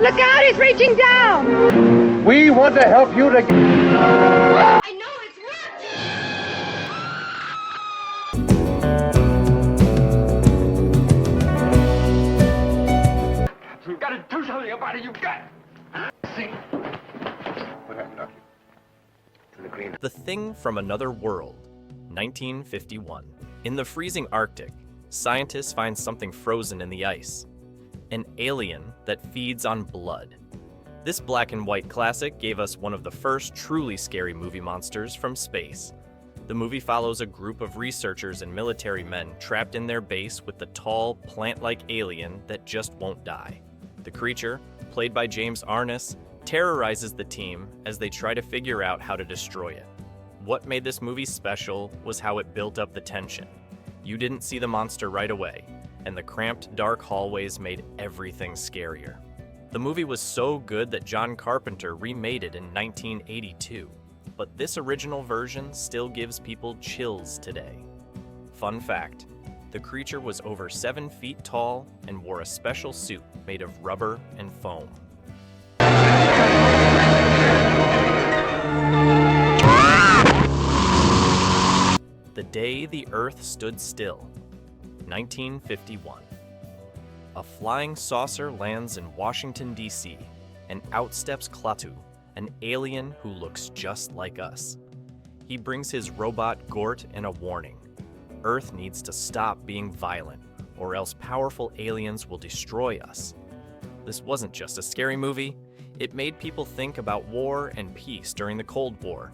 Look out, he's reaching down! We want to help you to... I know it's working! You've got to do something about it, you've got... See? What happened, Doctor? To the green. The Thing from Another World, 1951. In the freezing Arctic, scientists find something frozen in the ice. An alien that feeds on blood. This black and white classic gave us one of the first truly scary movie monsters from space. The movie follows a group of researchers and military men trapped in their base with the tall, plant-like alien that just won't die. The creature, played by James Arness, terrorizes the team as they try to figure out how to destroy it. What made this movie special was how it built up the tension. You didn't see the monster right away, and the cramped, dark hallways made everything scarier. The movie was so good that John Carpenter remade it in 1982, but this original version still gives people chills today. Fun fact, the creature was over 7 feet tall and wore a special suit made of rubber and foam. The Day the Earth Stood Still, 1951. A flying saucer lands in Washington, D.C., and out steps Klaatu, an alien who looks just like us. He brings his robot Gort and a warning. Earth needs to stop being violent, or else powerful aliens will destroy us. This wasn't just a scary movie. It made people think about war and peace during the Cold War.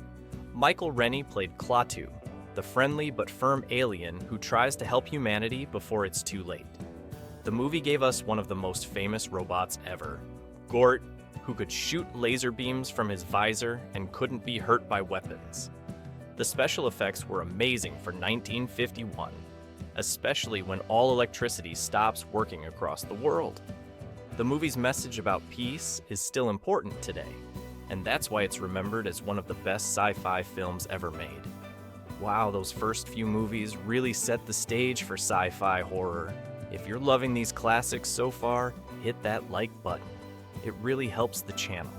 Michael Rennie played Klaatu, the friendly but firm alien who tries to help humanity before it's too late. The movie gave us one of the most famous robots ever, Gort, who could shoot laser beams from his visor and couldn't be hurt by weapons. The special effects were amazing for 1951, especially when all electricity stops working across the world. The movie's message about peace is still important today, and that's why it's remembered as one of the best sci-fi films ever made. Wow, those first few movies really set the stage for sci-fi horror. If you're loving these classics so far, hit that like button. It really helps the channel.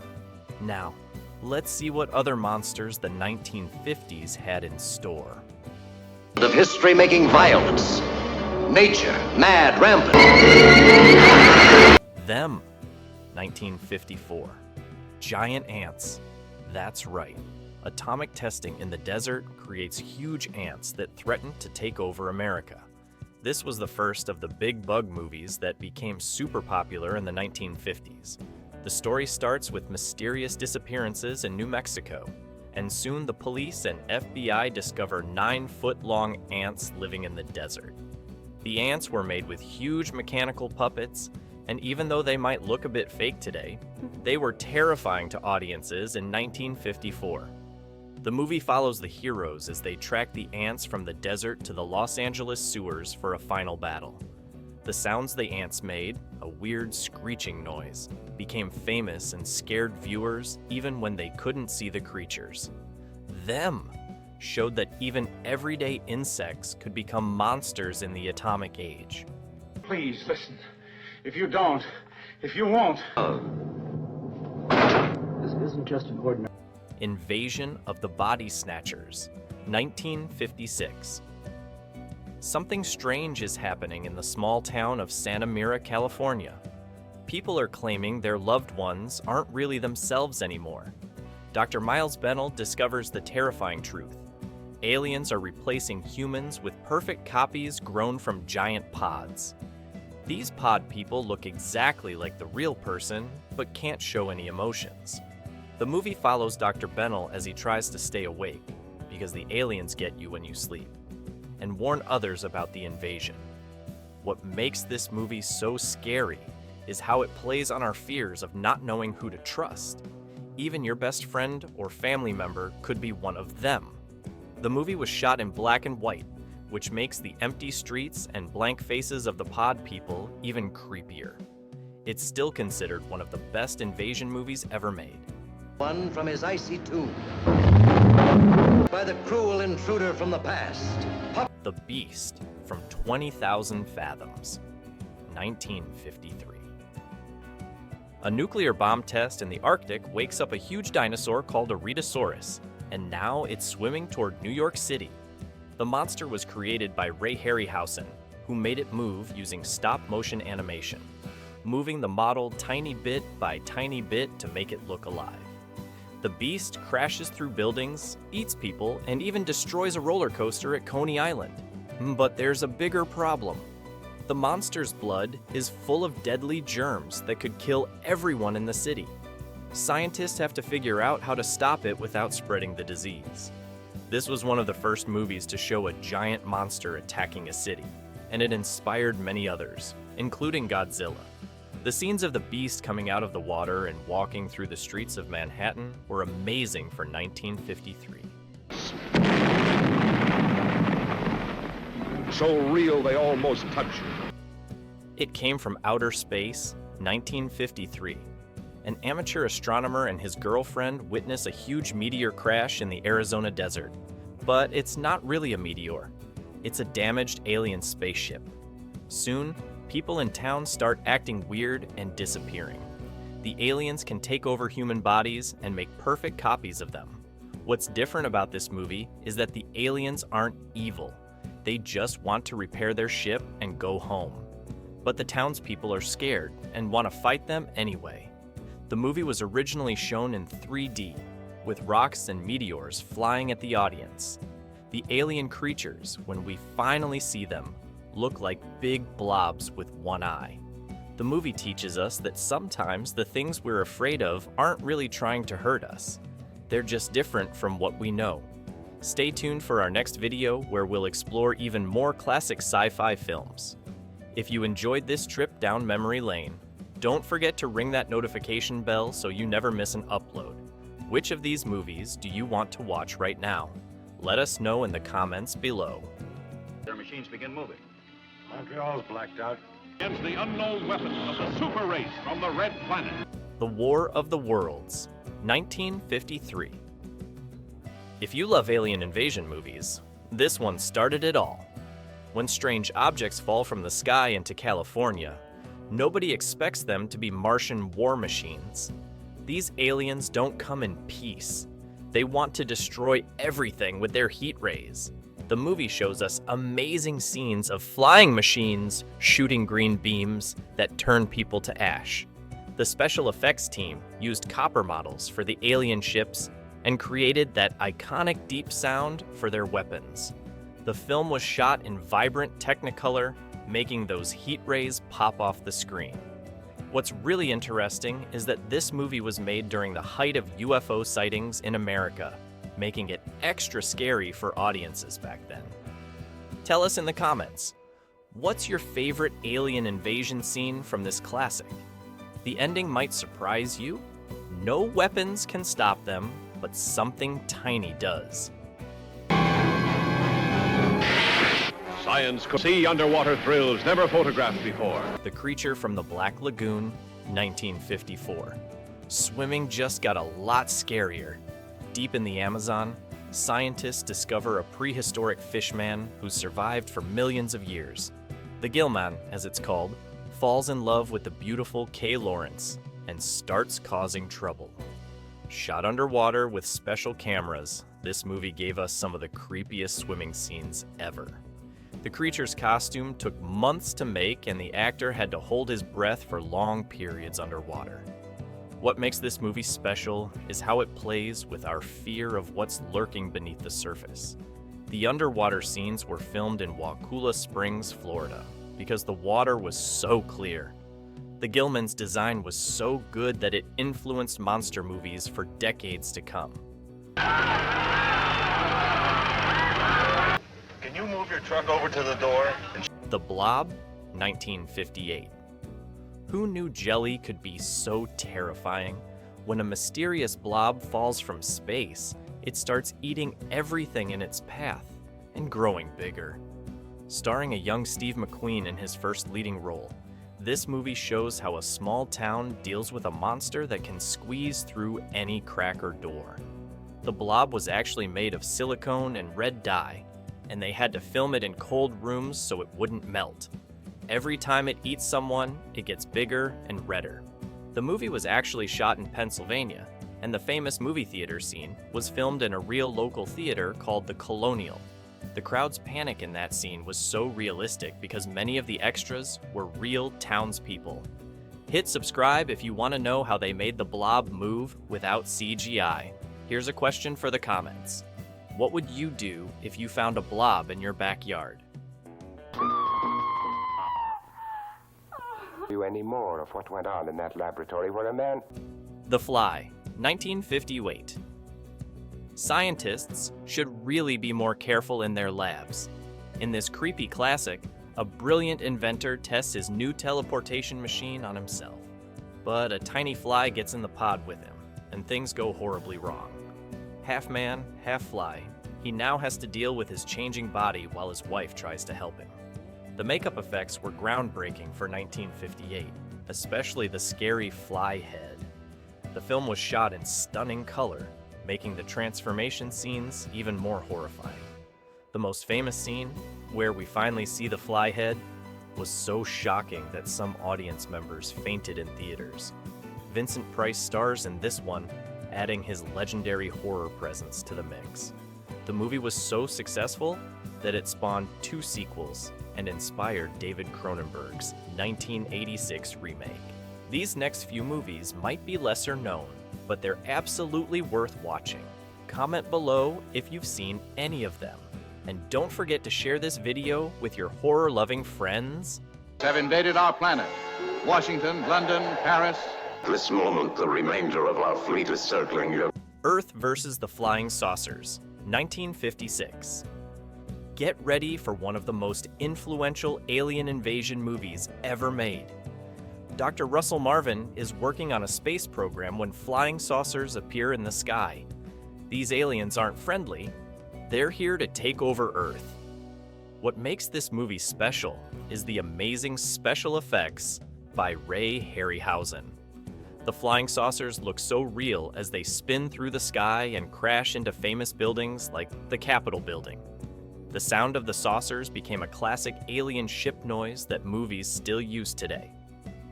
Now, let's see what other monsters the 1950s had in store. Of history making violence. Nature, mad, rampant. Them, 1954. Giant ants. That's right. Atomic testing in the desert creates huge ants that threaten to take over America. This was the first of the big bug movies that became super popular in the 1950s. The story starts with mysterious disappearances in New Mexico, and soon the police and FBI discover 9-foot-long ants living in the desert. The ants were made with huge mechanical puppets, and even though they might look a bit fake today, they were terrifying to audiences in 1954. The movie follows the heroes as they track the ants from the desert to the Los Angeles sewers for a final battle. The sounds the ants made, a weird screeching noise, became famous and scared viewers even when they couldn't see the creatures. Them showed that even everyday insects could become monsters in the atomic age. Please, listen. If you don't, if you won't... This isn't just an ordinary... Invasion of the Body Snatchers, 1956. Something strange is happening in the small town of Santa Mira, California. People are claiming their loved ones aren't really themselves anymore. Dr. Miles Bennell discovers the terrifying truth. Aliens are replacing humans with perfect copies grown from giant pods. These pod people look exactly like the real person, but can't show any emotions. The movie follows Dr. Bennell as he tries to stay awake, because the aliens get you when you sleep, and warn others about the invasion. What makes this movie so scary is how it plays on our fears of not knowing who to trust. Even your best friend or family member could be one of them. The movie was shot in black and white, which makes the empty streets and blank faces of the pod people even creepier. It's still considered one of the best invasion movies ever made. One from his icy tomb. By the cruel intruder from the past. The Beast from 20,000 Fathoms, 1953. A nuclear bomb test in the Arctic wakes up a huge dinosaur called a Rhedosaurus, and now it's swimming toward New York City. The monster was created by Ray Harryhausen, who made it move using stop-motion animation, moving the model tiny bit by tiny bit to make it look alive. The beast crashes through buildings, eats people, and even destroys a roller coaster at Coney Island. But there's a bigger problem. The monster's blood is full of deadly germs that could kill everyone in the city. Scientists have to figure out how to stop it without spreading the disease. This was one of the first movies to show a giant monster attacking a city, and it inspired many others, including Godzilla. The scenes of the beast coming out of the water and walking through the streets of Manhattan were amazing for 1953. So real they almost touch you. It came from outer space, 1953. An amateur astronomer and his girlfriend witness a huge meteor crash in the Arizona desert. But it's not really a meteor. It's a damaged alien spaceship. Soon, people in town start acting weird and disappearing. The aliens can take over human bodies and make perfect copies of them. What's different about this movie is that the aliens aren't evil. They just want to repair their ship and go home. But the townspeople are scared and want to fight them anyway. The movie was originally shown in 3D, with rocks and meteors flying at the audience. The alien creatures, when we finally see them, look like big blobs with one eye. The movie teaches us that sometimes the things we're afraid of aren't really trying to hurt us. They're just different from what we know. Stay tuned for our next video where we'll explore even more classic sci-fi films. If you enjoyed this trip down memory lane, don't forget to ring that notification bell so you never miss an upload. Which of these movies do you want to watch right now? Let us know in the comments below. Their machines begin moving. Montreal's blacked out. Against the unknown weapon of the super race from the Red Planet. The War of the Worlds, 1953. If you love alien invasion movies, this one started it all. When strange objects fall from the sky into California, nobody expects them to be Martian war machines. These aliens don't come in peace. They want to destroy everything with their heat rays. The movie shows us amazing scenes of flying machines shooting green beams that turn people to ash. The special effects team used copper models for the alien ships and created that iconic deep sound for their weapons. The film was shot in vibrant Technicolor, making those heat rays pop off the screen. What's really interesting is that this movie was made during the height of UFO sightings in America, making it extra scary for audiences back then. Tell us in the comments, what's your favorite alien invasion scene from this classic? The ending might surprise you. No weapons can stop them, but something tiny does. Science could see underwater thrills never photographed before. The Creature from the Black Lagoon, 1954. Swimming just got a lot scarier. Deep in the Amazon, scientists discover a prehistoric fishman who's survived for millions of years. The Gillman, as it's called, falls in love with the beautiful Kay Lawrence and starts causing trouble. Shot underwater with special cameras, this movie gave us some of the creepiest swimming scenes ever. The creature's costume took months to make, and the actor had to hold his breath for long periods underwater. What makes this movie special is how it plays with our fear of what's lurking beneath the surface. The underwater scenes were filmed in Wakulla Springs, Florida, because the water was so clear. The Gillman's design was so good that it influenced monster movies for decades to come. Can you move your truck over to the door? The Blob, 1958. Who knew jelly could be so terrifying? When a mysterious blob falls from space, it starts eating everything in its path and growing bigger. Starring a young Steve McQueen in his first leading role, this movie shows how a small town deals with a monster that can squeeze through any crack or door. The Blob was actually made of silicone and red dye, and they had to film it in cold rooms so it wouldn't melt. Every time it eats someone, it gets bigger and redder. The movie was actually shot in Pennsylvania, and the famous movie theater scene was filmed in a real local theater called the Colonial. The crowd's panic in that scene was so realistic because many of the extras were real townspeople. Hit subscribe if you want to know how they made the blob move without CGI. Here's a question for the comments. What would you do if you found a blob in your backyard? You any more of what went on in that laboratory where a man... The Fly, 1958. Scientists should really be more careful in their labs. In this creepy classic, a brilliant inventor tests his new teleportation machine on himself. But a tiny fly gets in the pod with him, and things go horribly wrong. Half man, half fly, he now has to deal with his changing body while his wife tries to help him. The makeup effects were groundbreaking for 1958, especially the scary fly head. The film was shot in stunning color, making the transformation scenes even more horrifying. The most famous scene, where we finally see the fly head, was so shocking that some audience members fainted in theaters. Vincent Price stars in this one, adding his legendary horror presence to the mix. The movie was so successful that it spawned 2 sequels and inspired David Cronenberg's 1986 remake. These next few movies might be lesser known, but they're absolutely worth watching. Comment below if you've seen any of them. And don't forget to share this video with your horror-loving friends. Have invaded our planet. Washington, London, Paris. At this moment, the remainder of our fleet is circling you. Earth versus the Flying Saucers, 1956. Get ready for one of the most influential alien invasion movies ever made. Dr. Russell Marvin is working on a space program when flying saucers appear in the sky. These aliens aren't friendly. They're here to take over Earth. What makes this movie special is the amazing special effects by Ray Harryhausen. The flying saucers look so real as they spin through the sky and crash into famous buildings like the Capitol building. The sound of the saucers became a classic alien ship noise that movies still use today.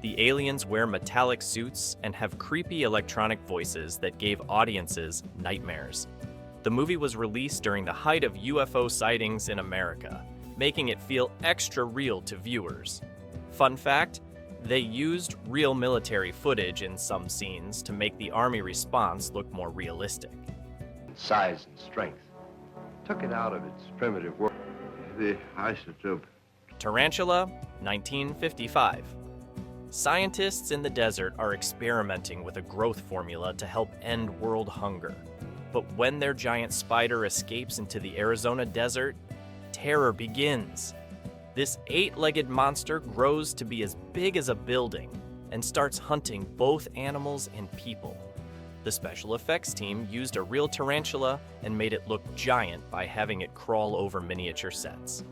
The aliens wear metallic suits and have creepy electronic voices that gave audiences nightmares. The movie was released during the height of UFO sightings in America, making it feel extra real to viewers. Fun fact, they used real military footage in some scenes to make the Army response look more realistic. Size and strength. Took it out of its primitive world. The isotope. Tarantula, 1955. Scientists in the desert are experimenting with a growth formula to help end world hunger. But when their giant spider escapes into the Arizona desert, terror begins. This 8-legged monster grows to be as big as a building and starts hunting both animals and people. The special effects team used a real tarantula and made it look giant by having it crawl over miniature sets.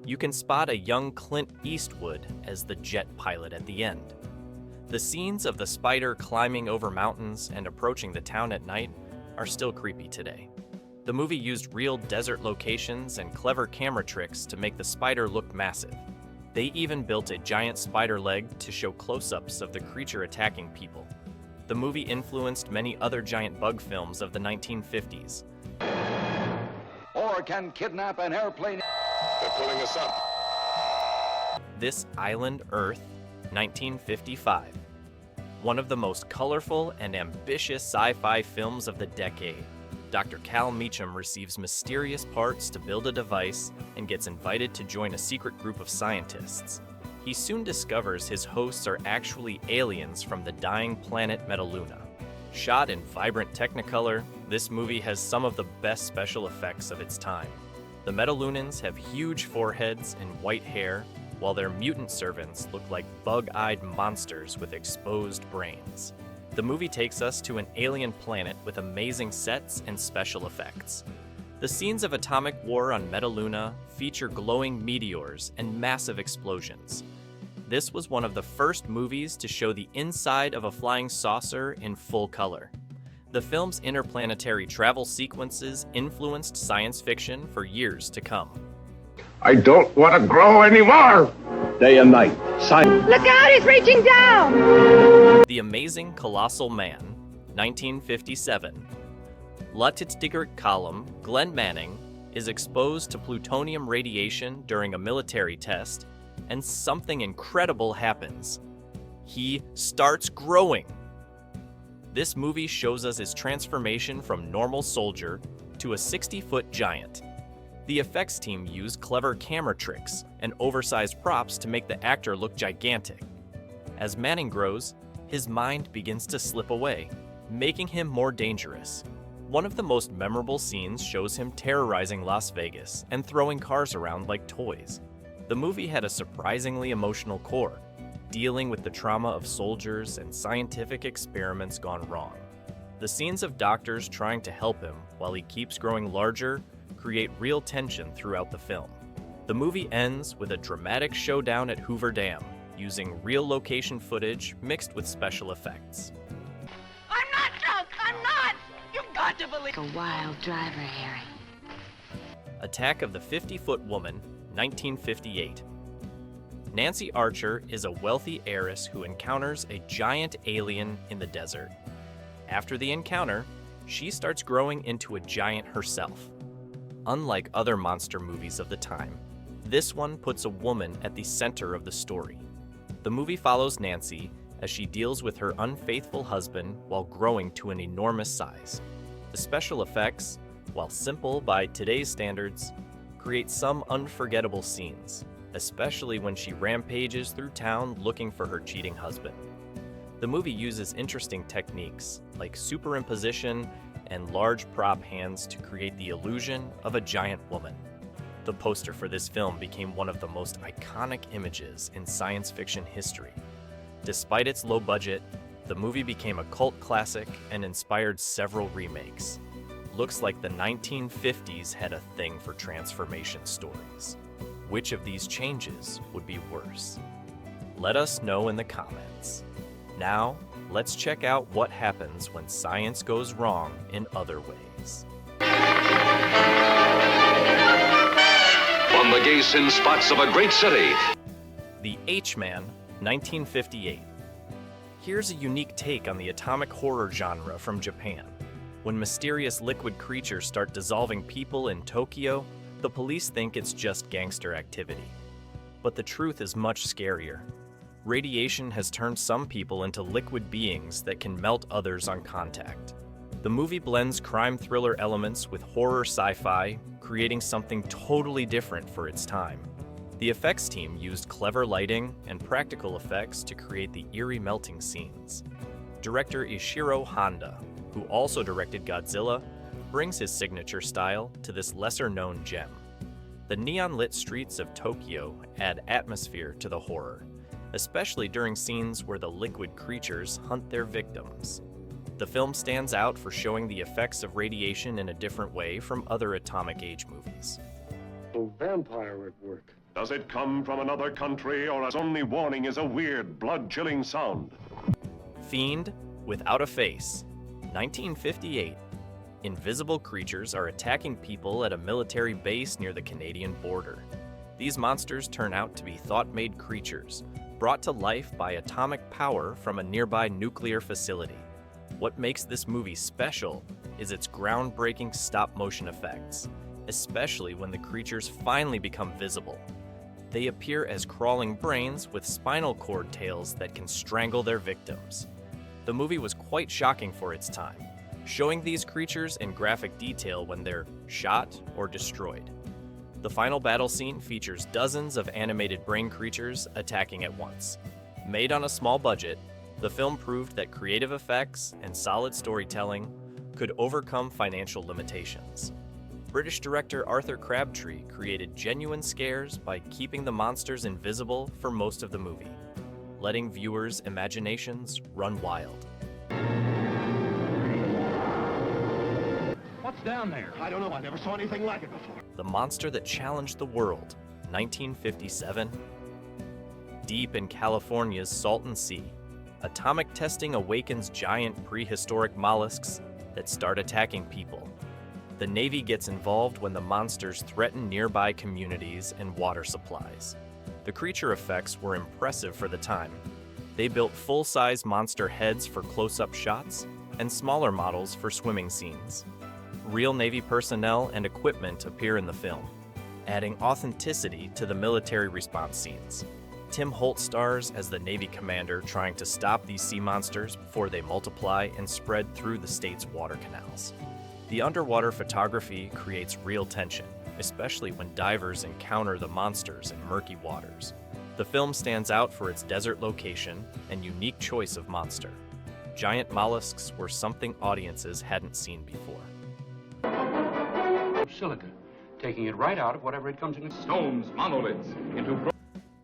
You can spot a young Clint Eastwood as the jet pilot at the end. The scenes of the spider climbing over mountains and approaching the town at night are still creepy today. The movie used real desert locations and clever camera tricks to make the spider look massive. They even built a giant spider leg to show close-ups of the creature attacking people. The movie influenced many other giant bug films of the 1950s. Or can kidnap an airplane. They're pulling us up. This Island Earth, 1955. One of the most colorful and ambitious sci-fi films of the decade. Dr. Cal Meacham receives mysterious parts to build a device and gets invited to join a secret group of scientists. He soon discovers his hosts are actually aliens from the dying planet Metaluna. Shot in vibrant Technicolor, this movie has some of the best special effects of its time. The Metalunans have huge foreheads and white hair, while their mutant servants look like bug-eyed monsters with exposed brains. The movie takes us to an alien planet with amazing sets and special effects. The scenes of atomic war on Metaluna feature glowing meteors and massive explosions. This was one of the first movies to show the inside of a flying saucer in full color. The film's interplanetary travel sequences influenced science fiction for years to come. I don't want to grow anymore! Day and night. Look out, he's reaching down! The Amazing Colossal Man, 1957. Lieutenant Column Glenn Manning is exposed to plutonium radiation during a military test, and something incredible happens. He starts growing. This movie shows us his transformation from normal soldier to a 60-foot giant. The effects team used clever camera tricks and oversized props to make the actor look gigantic. As Manning grows, his mind begins to slip away, making him more dangerous. One of the most memorable scenes shows him terrorizing Las Vegas and throwing cars around like toys. The movie had a surprisingly emotional core, dealing with the trauma of soldiers and scientific experiments gone wrong. The scenes of doctors trying to help him while he keeps growing larger create real tension throughout the film. The movie ends with a dramatic showdown at Hoover Dam, using real location footage mixed with special effects. I'm not drunk! I'm not! You've got to believe... A wild driver, Harry. Attack of the 50-Foot Woman, 1958. Nancy Archer is a wealthy heiress who encounters a giant alien in the desert. After the encounter, she starts growing into a giant herself. Unlike other monster movies of the time, this one puts a woman at the center of the story. The movie follows Nancy as she deals with her unfaithful husband while growing to an enormous size. The special effects, while simple by today's standards, create some unforgettable scenes, especially when she rampages through town looking for her cheating husband. The movie uses interesting techniques like superimposition and large prop hands to create the illusion of a giant woman. The poster for this film became one of the most iconic images in science fiction history. Despite its low budget, the movie became a cult classic and inspired several remakes. Looks like the 1950s had a thing for transformation stories. Which of these changes would be worse? Let us know in the comments. Now, let's check out what happens when science goes wrong in other ways. On the gay sin spots of a great city. The H-Man, 1958. Here's a unique take on the atomic horror genre from Japan. When mysterious liquid creatures start dissolving people in Tokyo, the police think it's just gangster activity. But the truth is much scarier. Radiation has turned some people into liquid beings that can melt others on contact. The movie blends crime thriller elements with horror sci-fi, creating something totally different for its time. The effects team used clever lighting and practical effects to create the eerie melting scenes. Director Ishiro Honda, who also directed Godzilla, brings his signature style to this lesser-known gem. The neon-lit streets of Tokyo add atmosphere to the horror, especially during scenes where the liquid creatures hunt their victims. The film stands out for showing the effects of radiation in a different way from other atomic age movies. Oh, vampire at work. Does it come from another country, or its only warning is a weird, blood-chilling sound? Fiend Without a Face, 1958. Invisible creatures are attacking people at a military base near the Canadian border. These monsters turn out to be thought-made creatures, brought to life by atomic power from a nearby nuclear facility. What makes this movie special is its groundbreaking stop-motion effects, especially when the creatures finally become visible. They appear as crawling brains with spinal cord tails that can strangle their victims. The movie was quite shocking for its time, showing these creatures in graphic detail when they're shot or destroyed. The final battle scene features dozens of animated brain creatures attacking at once. Made on a small budget, the film proved that creative effects and solid storytelling could overcome financial limitations. British director Arthur Crabtree created genuine scares by keeping the monsters invisible for most of the movie, letting viewers' imaginations run wild. What's down there? I don't know. I never saw anything like it before. The Monster That Challenged the World, 1957. Deep in California's Salton Sea, atomic testing awakens giant prehistoric mollusks that start attacking people. The Navy gets involved when the monsters threaten nearby communities and water supplies. The creature effects were impressive for the time. They built full-size monster heads for close-up shots and smaller models for swimming scenes. Real Navy personnel and equipment appear in the film, adding authenticity to the military response scenes. Tim Holt stars as the Navy commander trying to stop these sea monsters before they multiply and spread through the state's water canals. The underwater photography creates real tension, especially when divers encounter the monsters in murky waters. The film stands out for its desert location and unique choice of monster. Giant mollusks were something audiences hadn't seen before. Silica, taking it right out of whatever it comes in. Stones, monoliths, into...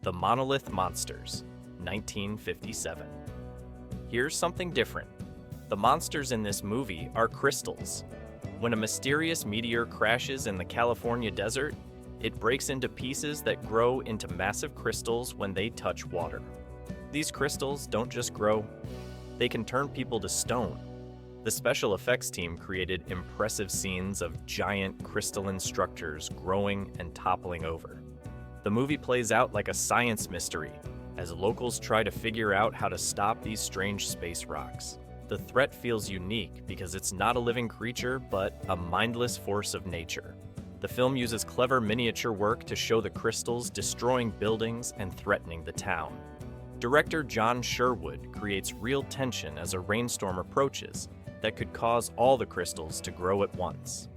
The Monolith Monsters, 1957. Here's something different. The monsters in this movie are crystals. When a mysterious meteor crashes in the California desert, it breaks into pieces that grow into massive crystals when they touch water. These crystals don't just grow, they can turn people to stone. The special effects team created impressive scenes of giant crystalline structures growing and toppling over. The movie plays out like a science mystery, as locals try to figure out how to stop these strange space rocks. The threat feels unique because it's not a living creature, but a mindless force of nature. The film uses clever miniature work to show the crystals destroying buildings and threatening the town. Director John Sherwood creates real tension as a rainstorm approaches that could cause all the crystals to grow at once.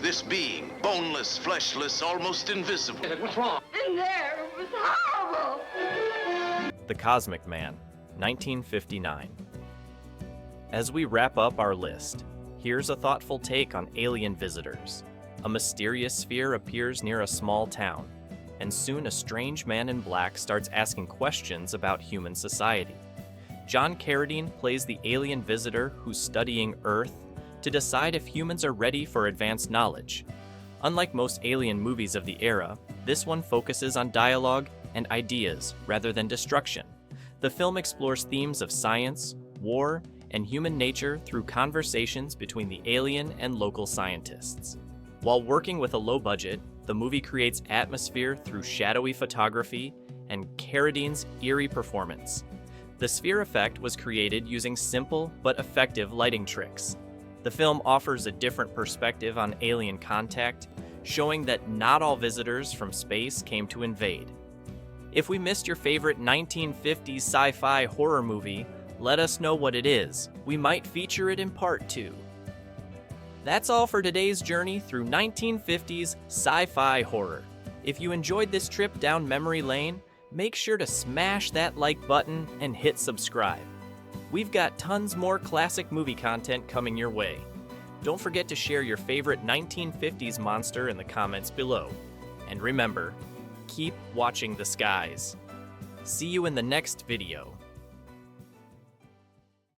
This being, boneless, fleshless, almost invisible. What's wrong? In there, it was horrible. The Cosmic Man, 1959. As we wrap up our list, here's a thoughtful take on alien visitors. A mysterious sphere appears near a small town, and soon a strange man in black starts asking questions about human society. John Carradine plays the alien visitor who's studying Earth to decide if humans are ready for advanced knowledge. Unlike most alien movies of the era, this one focuses on dialogue and ideas rather than destruction. The film explores themes of science, war, and human nature through conversations between the alien and local scientists. While working with a low budget, the movie creates atmosphere through shadowy photography and Carradine's eerie performance. The sphere effect was created using simple but effective lighting tricks. The film offers a different perspective on alien contact, showing that not all visitors from space came to invade. If we missed your favorite 1950s sci-fi horror movie, let us know what it is. We might feature it in part 2. That's all for today's journey through 1950s sci-fi horror. If you enjoyed this trip down memory lane, make sure to smash that like button and hit subscribe. We've got tons more classic movie content coming your way. Don't forget to share your favorite 1950s monster in the comments below. And remember, keep watching the skies. See you in the next video.